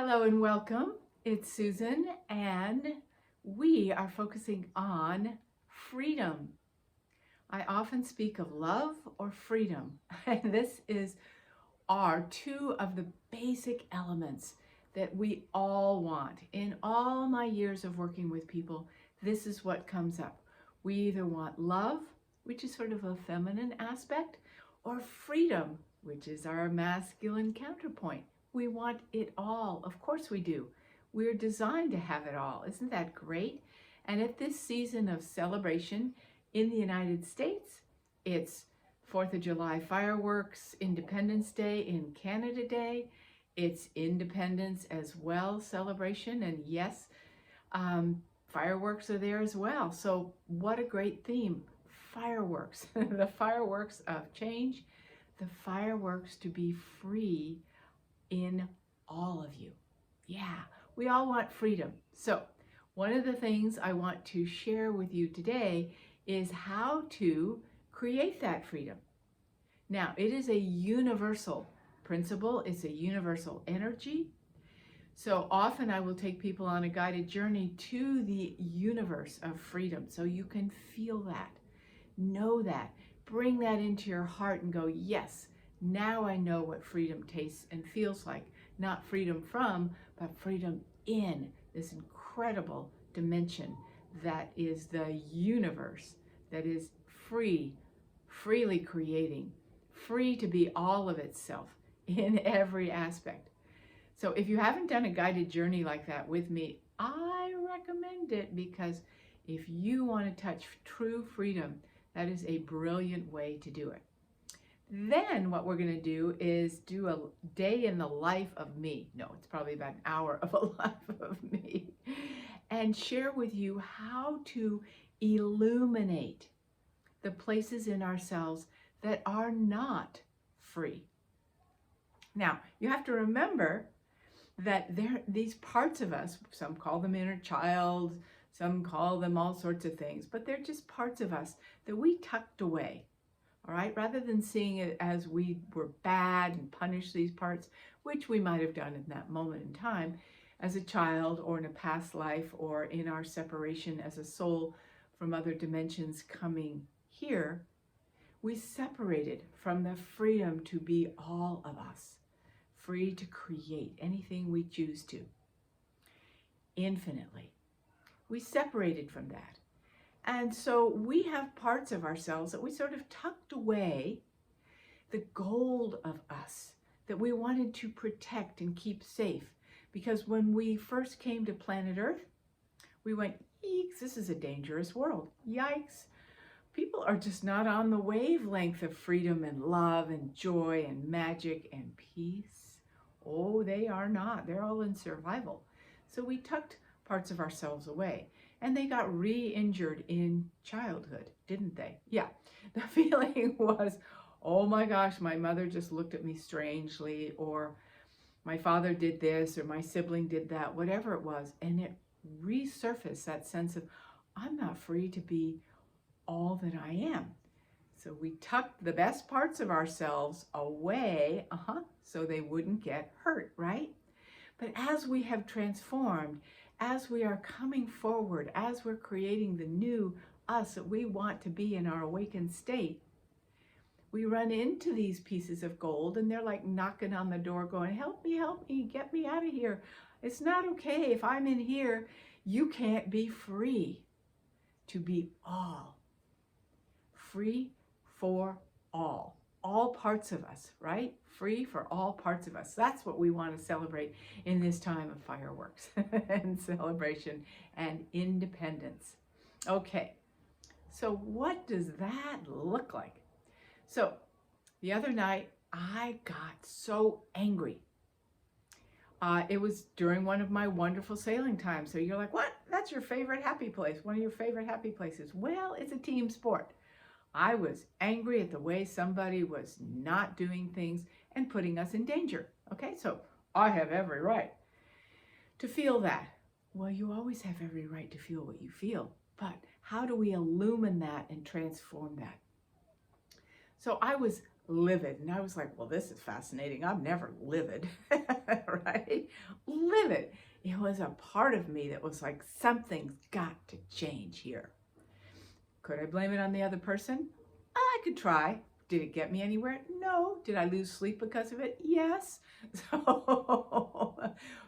Hello and welcome. It's Susan, and we are focusing on freedom. I often speak of love or freedom, and are two of the basic elements that we all want. In all my years of working with people, this is what comes up. We either want love, which is sort of a feminine aspect, or freedom, which is our masculine counterpoint. We want it all. Of course we do. We're designed to have it all. Isn't that great? And at this season of celebration in the United States, it's 4th of July fireworks, Independence Day in Canada Day. It's Independence as well celebration. And yes, fireworks are there as well. So what a great theme. Fireworks, the fireworks of change, the fireworks to be free in all of you. Yeah, we all want freedom. So one of the things I want to share with you today is how to create that freedom. Now, it is a universal principle. It's a universal energy. So often I will take people on a guided journey to the universe of freedom so you can feel that, know that, bring that into your heart and go, yes, now I know what freedom tastes and feels like. Not freedom from, but freedom in this incredible dimension that is the universe, that is free, freely creating, free to be all of itself in every aspect. So if you haven't done a guided journey like that with me, I recommend it, because if you want to touch true freedom, that is a brilliant way to do it. Then what we're going to do is do a day in the life of me. No, it's probably about an hour of a life of me. And share with you how to illuminate the places in ourselves that are not free. Now, you have to remember that these parts of us, some call them inner child, some call them all sorts of things, but they're just parts of us that we tucked away. All right, rather than seeing it as we were bad and punish these parts, which we might have done in that moment in time as a child or in a past life or in our separation as a soul from other dimensions coming here, we separated from the freedom to be all of us, free to create anything we choose to, infinitely. We separated from that. And so we have parts of ourselves that we sort of tucked away, the gold of us that we wanted to protect and keep safe. Because when we first came to planet Earth, we went, eeks, this is a dangerous world. Yikes. People are just not on the wavelength of freedom and love and joy and magic and peace. Oh, they are not. They're all in survival. So we tucked parts of ourselves away. And they got re-injured in childhood, didn't they? Yeah, the feeling was, oh my gosh, my mother just looked at me strangely, or my father did this, or my sibling did that, whatever it was. And it resurfaced that sense of, I'm not free to be all that I am. So we tucked the best parts of ourselves away, so they wouldn't get hurt, right? But as we have transformed, as we are coming forward, as we're creating the new us that we want to be in our awakened state, we run into these pieces of gold and they're like knocking on the door going, help me, get me out of here. It's not okay if I'm in here. You can't be free to be all. Free for all parts of us, right? Free for all parts of us. That's what we want to celebrate in this time of fireworks and celebration and independence. Okay, so what does that look like? So the other night, I got so angry. It was during one of my wonderful sailing times. So you're like, what? That's your favorite happy place, one of your favorite happy places. Well, it's a team sport. I was angry at the way somebody was not doing things and putting us in danger. Okay, so I have every right to feel that. Well, you always have every right to feel what you feel, but how do we illumine that and transform that? So I was livid. And I was like, well, this is fascinating. I'm never livid, right? Livid. It was a part of me that was like, something's got to change here. Could I blame it on the other person? I could try. Did it get me anywhere? No. Did I lose sleep because of it? Yes. So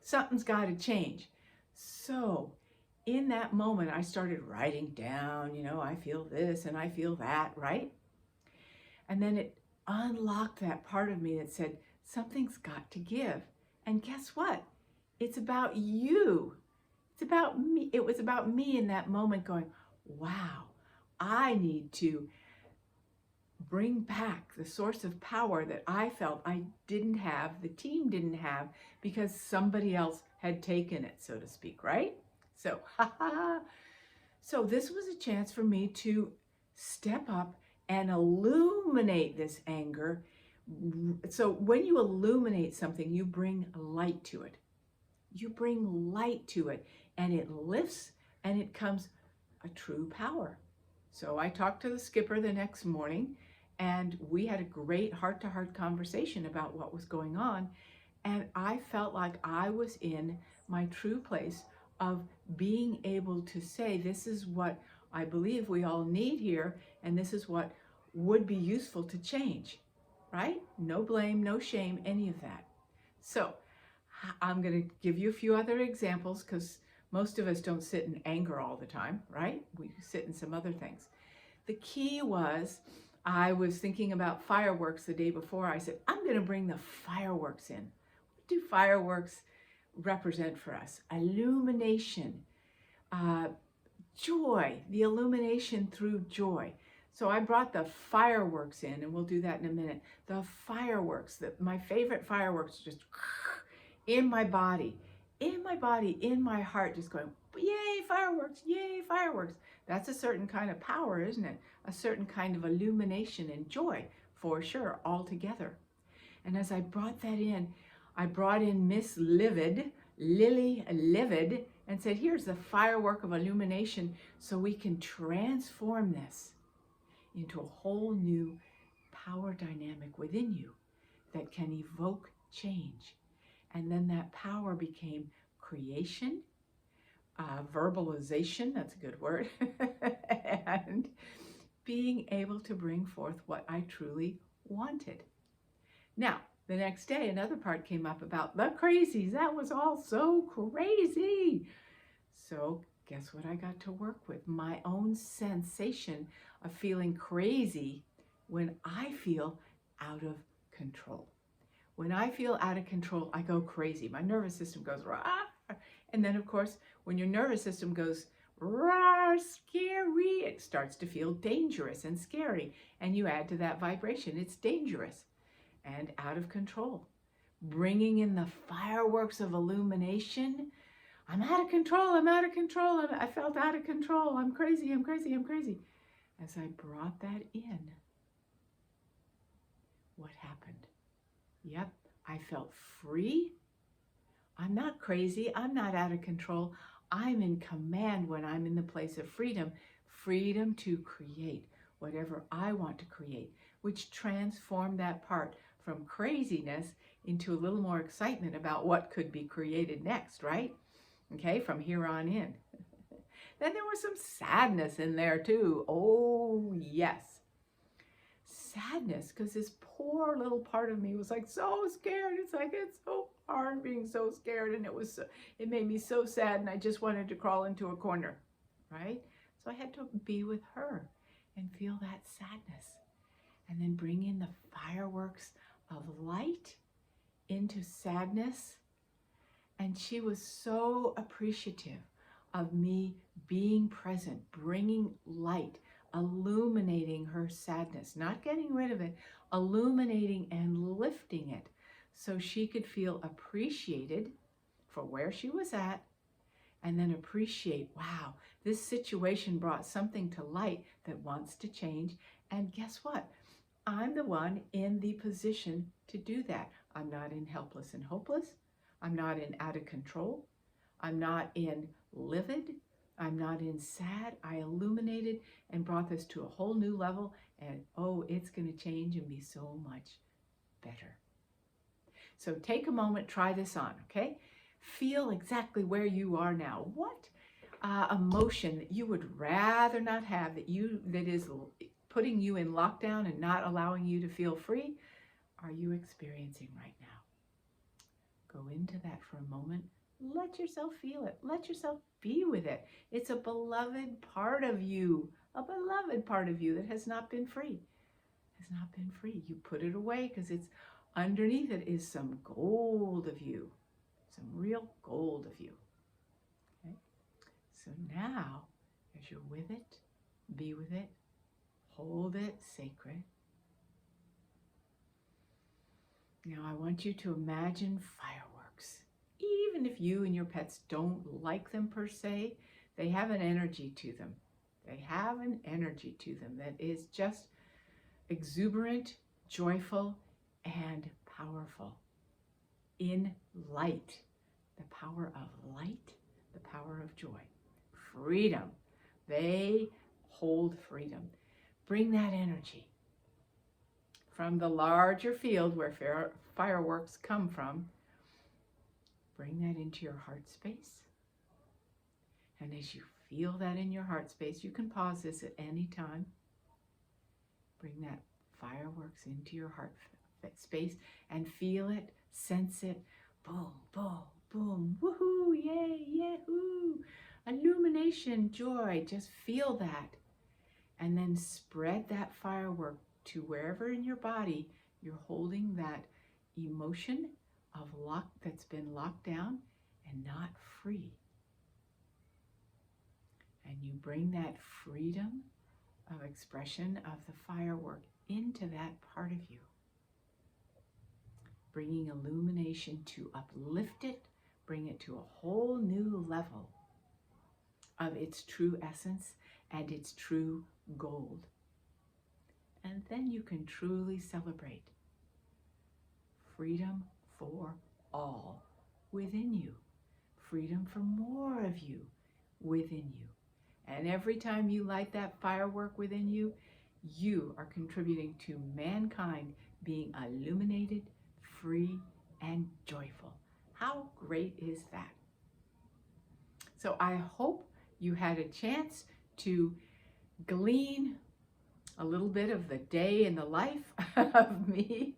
something's got to change. So in that moment, I started writing down, I feel this and I feel that, right? And then it unlocked that part of me that said, something's got to give. And guess what? It's about you. It's about me. It was about me in that moment going, wow, I need to bring back the source of power that I felt I didn't have, the team didn't have, because somebody else had taken it, so to speak, right? So, so this was a chance for me to step up and illuminate this anger. So when you illuminate something, you bring light to it. You bring light to it, and it lifts, and it comes a true power. So I talked to the skipper the next morning, and we had a great heart-to-heart conversation about what was going on. And I felt like I was in my true place of being able to say, this is what I believe we all need here, and this is what would be useful to change, right? No blame, no shame, any of that. So I'm going to give you a few other examples, because most of us don't sit in anger all the time, right? We sit in some other things. The key was, I was thinking about fireworks the day before. I said, I'm going to bring the fireworks in. What do fireworks represent for us? Illumination, joy, the illumination through joy. So I brought the fireworks in, and we'll do that in a minute. The fireworks, my favorite fireworks, just in my body, in my heart, just going, yay, fireworks, yay, fireworks. That's a certain kind of power, isn't it? A certain kind of illumination and joy, for sure, all together. And as I brought that in, I brought in Miss Livid, Lily Livid, and said, here's the firework of illumination, so we can transform this into a whole new power dynamic within you that can evoke change. And then that power became creation, verbalization, that's a good word, and being able to bring forth what I truly wanted. Now, the next day, another part came up about the crazies. That was all so crazy. So guess what I got to work with? My own sensation of feeling crazy when I feel out of control. When I feel out of control, I go crazy. My nervous system goes, rah. And then, of course, when your nervous system goes, rah, scary, it starts to feel dangerous and scary. And you add to that vibration. It's dangerous and out of control. Bringing in the fireworks of illumination. I'm out of control. I'm out of control. I felt out of control. I'm crazy. I'm crazy. I'm crazy. As I brought that in, what happened? Yep, I felt free. I'm not crazy. I'm not out of control. I'm in command when I'm in the place of freedom. Freedom to create whatever I want to create, which transformed that part from craziness into a little more excitement about what could be created next, right? Okay, from here on in. Then there was some sadness in there too. Oh, yes. Sadness, because this poor little part of me was like so scared. It's like, it's so hard being so scared, and it made me so sad, and I just wanted to crawl into a corner, right? So I had to be with her and feel that sadness, and then bring in the fireworks of light into sadness. And she was so appreciative of me being present, bringing light, illuminating her sadness, not getting rid of it, illuminating and lifting it so she could feel appreciated for where she was at, and then appreciate, wow, this situation brought something to light that wants to change. And guess what? I'm the one in the position to do that. I'm not in helpless and hopeless. I'm not in out of control. I'm not in livid. I'm not in sad. I illuminated and brought this to a whole new level, and oh, it's going to change and be so much better. So take a moment, try this on, okay? Feel exactly where you are now. What emotion that you would rather not have, that is putting you in lockdown and not allowing you to feel free, are you experiencing right now? Go into that for a moment. Let yourself feel it. Let yourself be with it. It's a beloved part of you, that has not been free. Has not been free. You put it away because it's underneath it is some gold of you, some real gold of you. Okay? So now, as you're with it, be with it, hold it sacred. Now I want you to imagine fireworks. Even if you and your pets don't like them per se, they have an energy to them. They have an energy to them that is just exuberant, joyful, and powerful. In light, the power of light, the power of joy, freedom. They hold freedom. Bring that energy from the larger field where fireworks come from. Bring that into your heart space. And as you feel that in your heart space, you can pause this at any time. Bring that fireworks into your heart space and feel it, sense it. Boom, boom, boom. Woohoo, yay, yahoo. Illumination, joy. Just feel that. And then spread that firework to wherever in your body you're holding that emotion of that's been locked down and not free. And you bring that freedom of expression of the firework into that part of you, bringing illumination to uplift it, bring it to a whole new level of its true essence and its true gold. And then you can truly celebrate freedom for all within you, freedom for more of you within you. And every time you light that firework within you, you are contributing to mankind being illuminated, free, and joyful. How great is that? So I hope you had a chance to glean a little bit of the day in the life of me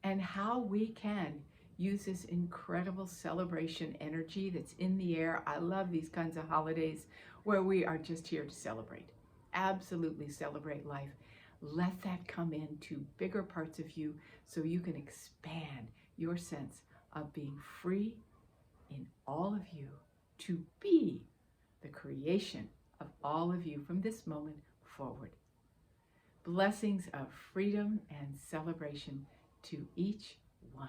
and how we can use this incredible celebration energy that's in the air. I love these kinds of holidays where we are just here to celebrate. Absolutely celebrate life. Let that come into bigger parts of you so you can expand your sense of being free in all of you to be the creation of all of you from this moment forward. Blessings of freedom and celebration to each one.